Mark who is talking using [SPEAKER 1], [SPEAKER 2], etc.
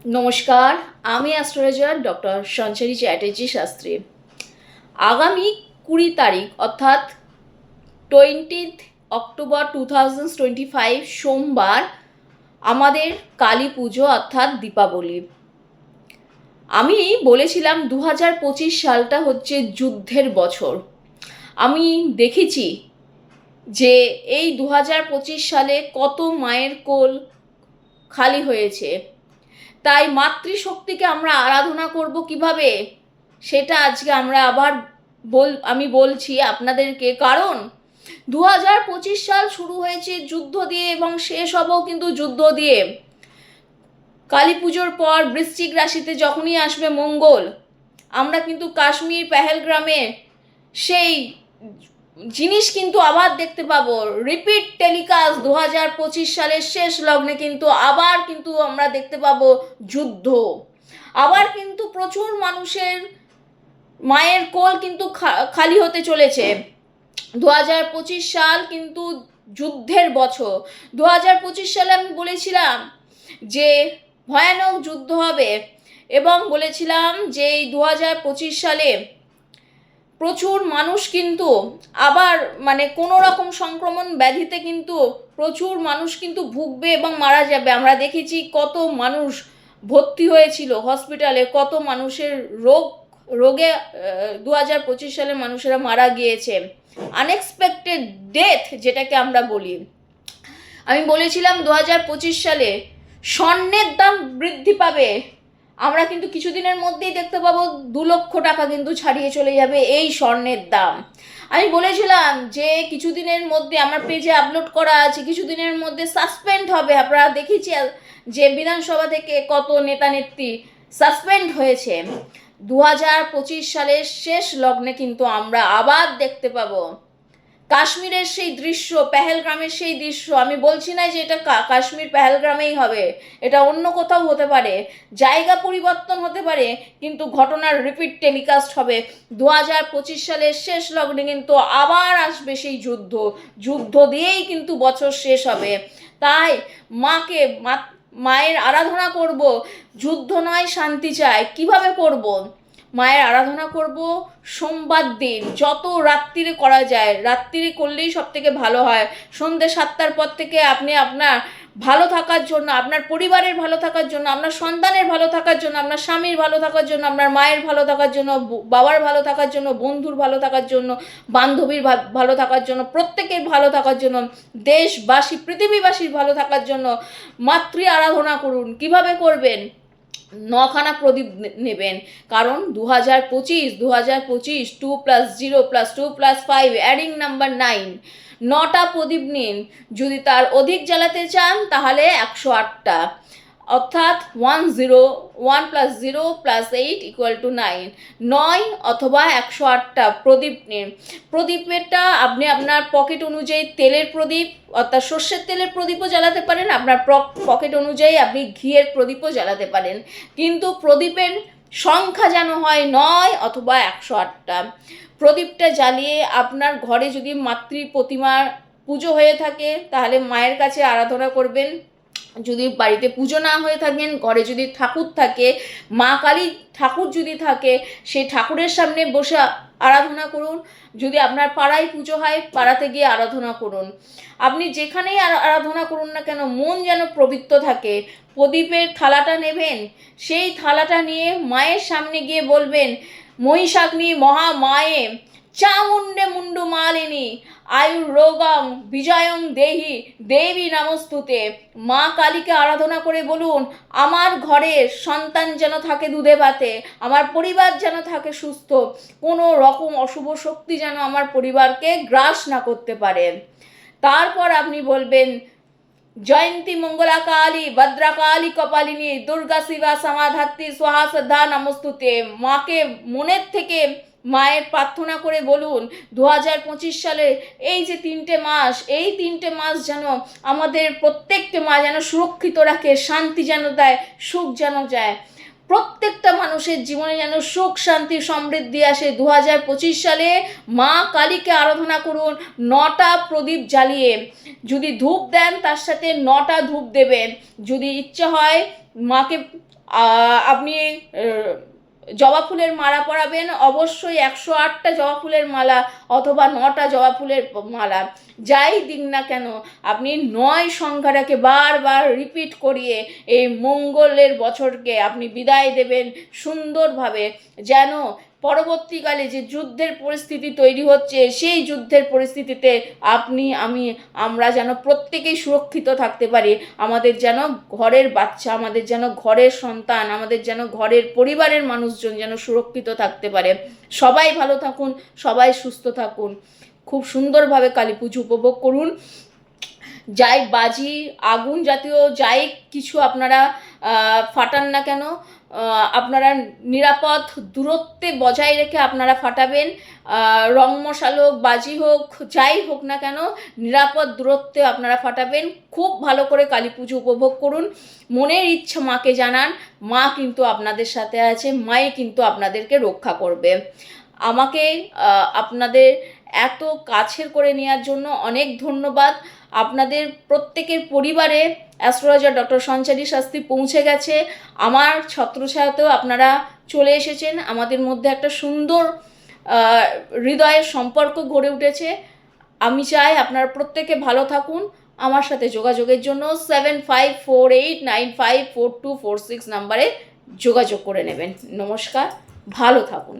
[SPEAKER 1] নমস্কার, আমি astrologer doctor সঞ্চারী চ্যাটার্জি শাস্ত্রী। আগামী 20 তারিখ অর্থাৎ 20th অক্টোবর 2025 সোমবার আমাদের কালী পুজো অর্থাৎ দীপাবলি। আমি বলেছিলাম 2025 সালটা হচ্ছে যুদ্ধের বছর। আমি দেখেছি যে এই 2025 সালে কত মায়ের কোল খালি হয়েছে। তাই মাতৃশক্তিকে আমরা আরাধনা করব কিভাবে, সেটা আজকে আমরা আবার আমি বলছি আপনাদেরকে। কারণ 2025 সাল শুরু হয়েছে যুদ্ধ দিয়ে এবং শেষ হবেও কিন্তু যুদ্ধ দিয়ে। কালী পুজোর পর বৃশ্চিক রাশিতে যখনই আসবে মঙ্গল, আমরা কিন্তু কাশ্মীর পেহেলগ্রামে সেই জিনিস কিন্তু আবার দেখতে পাবো। রিপিট টেলিকাস্ট 2025 সালের শেষ লগ্নে কিন্তু আবার কিন্তু আমরা দেখতে পাবো যুদ্ধ। আবার কিন্তু প্রচুর মানুষের মায়ের কোল কিন্তু খালি হতে চলেছে। 2025 সাল কিন্তু যুদ্ধের বছর। 2025 সালে আমি বলেছিলাম যে ভয়ানক যুদ্ধ হবে এবং বলেছিলাম যে এই 2025 সালে প্রচুর মানুষ কিন্তু আবার কোনো রকম সংক্রমণ ব্যাধিতে কিন্তু প্রচুর মানুষ কিন্তু ভুগবে এবং মারা যাবে। আমরা দেখেছি কত মানুষ ভর্তি হয়েছিল হসপিটালে, কত মানুষের রোগে 2025 সালে মানুষেরা মারা গিয়েছে। আনএক্সপেক্টেড ডেথ যেটাকে আমরা বলি। আমি বলেছিলাম 2025 সালে স্বর্ণের দাম বৃদ্ধি পাবে। আমরা কিন্তু কিছুদিনের মধ্যেই দেখতে পাবো 2 লক্ষ টাকা কিন্তু ছাড়িয়ে চলে যাবে এই স্বর্ণের দাম। আমি বলেছিলাম যে কিছুদিনের মধ্যে আমার পেজে আপলোড করা আছে, কিছুদিনের মধ্যে সাসপেন্ড হবে। আপনারা দেখেছি যে বিধানসভা থেকে কত নেতা নেত্রী সাসপেন্ড হয়েছে। 2025 সালের শেষ লগ্নে কিন্তু আমরা আবার দেখতে পাবো কাশ্মীরের সেই দৃশ্য, পেহেলগ্রামের সেই দৃশ্য। আমি বলছি না যে এটা কাশ্মীর পেহেলগ্রামেই হবে, এটা অন্য কোথাও হতে পারে, জায়গা পরিবর্তন হতে পারে, কিন্তু ঘটনার রিপিট টেলিকাস্ট হবে। 2025 সালের শেষ লগ্নে কিন্তু আবার আসবে সেই যুদ্ধ দিয়েই কিন্তু বছর শেষ হবে। তাই মায়ের আরাধনা করব। যুদ্ধ নয়, শান্তি চাই। কিভাবে করব? মায়ের আরাধনা করব সোমবার দিন, যত রাত্রিরে করা যায় রাত্রিরে করলেই সব থেকে ভালো হয়। সন্ধ্যে 7টার পর থেকে আপনি আপনার ভালো থাকার জন্য, আপনার পরিবারের ভালো থাকার জন্য, আপনার সন্তানের ভালো থাকার জন্য, আপনার স্বামীর ভালো থাকার জন্য, আপনার মায়ের ভালো থাকার জন্য, বাবার ভালো থাকার জন্য, বন্ধুর ভালো থাকার জন্য, বান্ধবীর ভালো থাকার জন্য, প্রত্যেকের ভালো থাকার জন্য, দেশবাসী পৃথিবীবাসীর ভালো থাকার জন্য মাতৃ আরাধনা করুন। কিভাবে করবেন? 9খানা প্রদীপ নেবেন। কারণ 2025 2 + 0 + 2 + 5 অ্যাডিং নাম্বার 9, 9টা প্রদীপ নিন। যদি তার অধিক জ্বালাতে চান তাহলে 108টা, অর্থাৎ 1 + 0 + 8 = 9, 9 অথবা 108টা প্রদীপ নিন। প্রদীপেরটা আপনি আপনার পকেট অনুযায়ী তেলের প্রদীপ অর্থাৎ সর্ষের তেলের প্রদীপও জ্বালাতে পারেন, আপনার পকেট অনুযায়ী আপনি ঘিয়ের প্রদীপও জ্বালাতে পারেন, কিন্তু প্রদীপের সংখ্যা যেন হয় 9 অথবা 108টা। প্রদীপটা জ্বালিয়ে আপনার ঘরে যদি মাতৃ প্রতিমার পুজো হয়ে থাকে তাহলে মায়ের কাছে আরাধনা করবেন। যদি বাড়িতে পুজো না হয়ে থাকেন, ঘরে যদি ঠাকুর থাকে, মা কালী ঠাকুর যদি থাকে, সেই ঠাকুরের সামনে বসে আরাধনা করুন। যদি আপনার পাড়ায় পুজো হয়, পাড়াতে গিয়ে আরাধনা করুন। আপনি যেখানেই আরাধনা করুন না কেন, মন যেন পবিত্র থাকে। প্রদীপের থালাটা নেবেন, সেই থালাটা নিয়ে মায়ের সামনে গিয়ে বলবেন, মহিষাগ্নি মহামায়ে চামুণ্ডে মুন্ডু মালিনী আয়ুর্রোগং বিজয়ং দেহি দেবী নমস্তুতে। মা কালীকে আরাধনা করে বলুন, আমার ঘরের সন্তান যেন থাকে দুধে ভাতে, আমার পরিবার যেন থাকে সুস্থ, কোনো রকম অশুভ শক্তি যেন আমার পরিবারকে গ্রাস না করতে পারে। তারপর আপনি বলবেন, জয়ন্তী মঙ্গলা কালী ভদ্রকালী কপালিনী দুর্গা শিবা সমাধাত্রী স্বাহা শ্রদ্ধা নমস্তুতে। মাকে মনের থেকে মায়ের প্রার্থনা করে বলুন 2025 সালে এই যে 3টে মাস, এই 3টে মাস যেন আমাদের প্রত্যেকটা মা যেন সুরক্ষিত রাখে, শান্তি যেন দেয়, সুখ যেন যায়। প্রত্যেকটা মানুষের জীবনে যেন সুখ শান্তি সমৃদ্ধি আসে। 2025 সালে মা কালীকে আরাধনা করুন 9টা প্রদীপ জ্বালিয়ে। যদি ধূপ দেন তার সাথে 9টা ধূপ দেবেন। যদি ইচ্ছে হয় মাকে আপনি জবা ফুলের মালা পরাবেন, অবশ্যই 108টা জবা ফুলের মালা অথবা 9টা জবা ফুলের মালা, যাই দিন না কেন আপনি 9 সংখ্যাটাকে বারবার রিপিট করিয়ে এই মঙ্গলের বছরকে আপনি বিদায় দেবেন সুন্দরভাবে, যেন পরবর্তীকালে যে যুদ্ধের পরিস্থিতি তৈরি হচ্ছে সেই যুদ্ধের পরিস্থিতিতে আপনি আমরা যেন প্রত্যেকেই সুরক্ষিত থাকতে পারি। আমাদের যেন ঘরের বাচ্চা, আমাদের যেন ঘরের সন্তান, আমাদের যেন ঘরের পরিবারের মানুষজন যেন সুরক্ষিত থাকতে পারে। সবাই ভালো থাকুন, সবাই সুস্থ থাকুন, খুব সুন্দরভাবে কালী পুজো উপভোগ করুন। যাই বাজি আগুন জাতীয় যাই কিছু আপনারা ফাটান না কেন, আপনারা নিরাপদ দূরত্বে বজায় রেখে আপনারা ফাটাবেন। রং মশাল হোক, বাজি হোক, যাই হোক না কেন নিরাপদ দূরত্বে আপনারা ফাটাবেন। খুব ভালো করে কালী পুজো উপভোগ করুন। মনের ইচ্ছা মাকে জানান, মা কিন্তু আপনাদের সাথে আছে, মাই কিন্তু আপনাদেরকে রক্ষা করবে। আমাকে আপনাদের এত কাছের করে নেওয়ার জন্য অনেক ধন্যবাদ। আপনাদের প্রত্যেকের পরিবারে অ্যাস্ট্রোলজার ডক্টর সঞ্চারী শাস্ত্রী পৌঁছে গেছে। আমার ছত্রছায়াতেও আপনারা চলে এসেছেন। আমাদের মধ্যে একটা সুন্দর হৃদয়ের সম্পর্ক গড়ে উঠেছে। আমি চাই আপনারা প্রত্যেকে ভালো থাকুন। আমার সাথে যোগাযোগের জন্য 7548954246 নাম্বারে যোগাযোগ করে নেবেন। নমস্কার, ভালো থাকুন।